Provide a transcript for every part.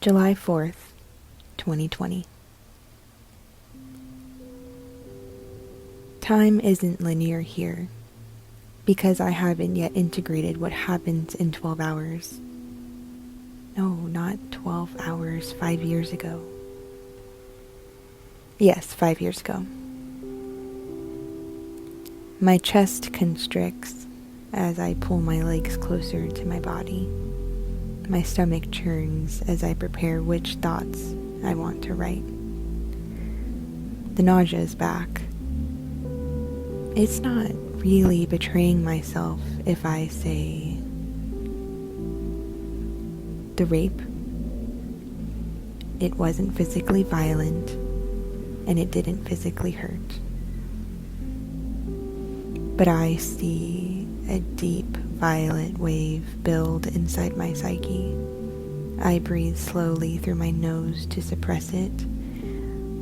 July 4th, 2020. Time isn't linear here, because I haven't yet integrated what happens in 12 hours. No, not 12 hours, 5 years ago. Yes, 5 years ago. My chest constricts as I pull my legs closer to my body. My stomach churns as I prepare which thoughts I want to write. The nausea is back. It's not really betraying myself if I say the rape. It wasn't physically violent, and it didn't physically hurt. But I see a deep violet wave build inside my psyche. I breathe slowly through my nose to suppress it,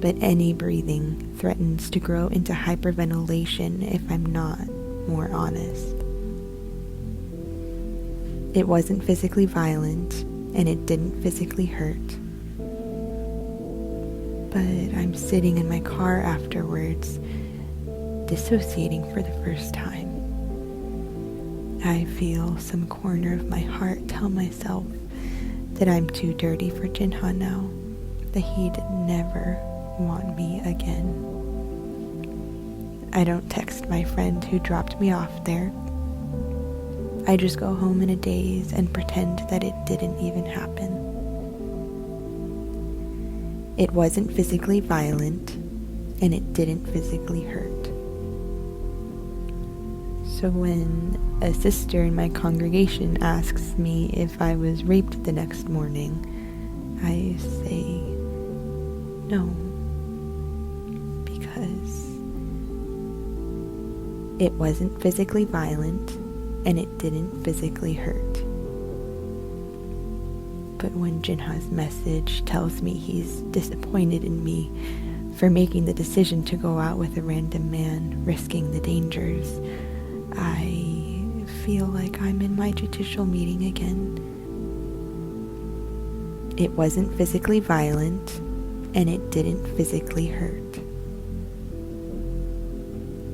but any breathing threatens to grow into hyperventilation if I'm not more honest. It wasn't physically violent, and it didn't physically hurt. But I'm sitting in my car afterwards, dissociating for the first time. I feel some corner of my heart tell myself that I'm too dirty for Jinha now, that he'd never want me again. I don't text my friend who dropped me off there. I just go home in a daze and pretend that it didn't even happen. It wasn't physically violent, and it didn't physically hurt. So when a sister in my congregation asks me if I was raped the next morning, I say no, because it wasn't physically violent and it didn't physically hurt. But when Jinha's message tells me he's disappointed in me for making the decision to go out with a random man, risking the dangers, I feel like I'm in my judicial meeting again. It wasn't physically violent, and it didn't physically hurt.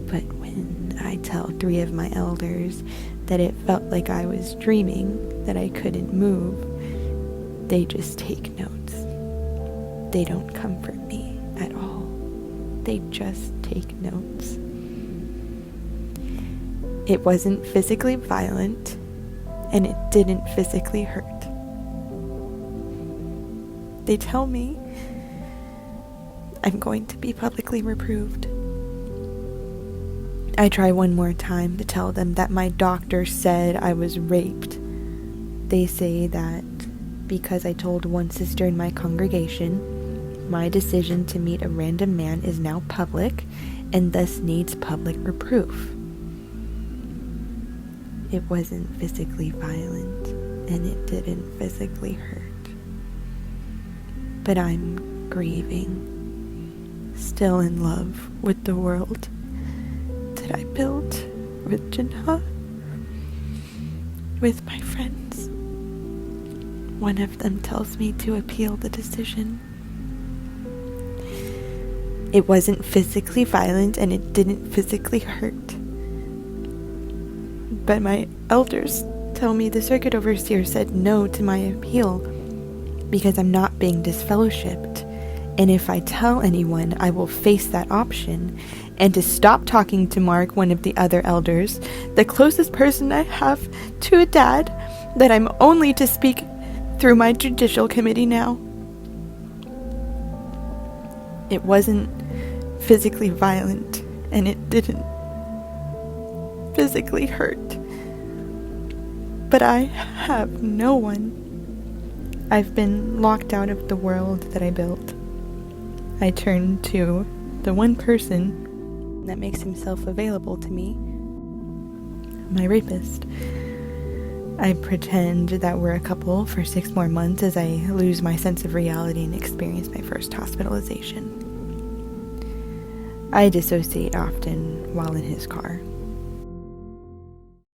But when I tell 3 of my elders that it felt like I was dreaming, that I couldn't move, they just take notes. They don't comfort me at all. They just take notes. It wasn't physically violent, and it didn't physically hurt. They tell me I'm going to be publicly reproved. I try one more time to tell them that my doctor said I was raped. They say that because I told one sister in my congregation, my decision to meet a random man is now public and thus needs public reproof. It wasn't physically violent, and it didn't physically hurt. But I'm grieving, still in love with the world that I built with Jinha, with my friends. One of them tells me to appeal the decision. It wasn't physically violent, and it didn't physically hurt. But my elders tell me the circuit overseer said no to my appeal because I'm not being disfellowshipped, and if I tell anyone, I will face that option, and to stop talking to Mark, one of the other elders, the closest person I have to a dad, that I'm only to speak through my judicial committee now. It wasn't physically violent, and it didn't physically hurt. But I have no one. I've been locked out of the world that I built. I turn to the one person that makes himself available to me, my rapist. I pretend that we're a couple for 6 more months as I lose my sense of reality and experience my first hospitalization. I dissociate often while in his car.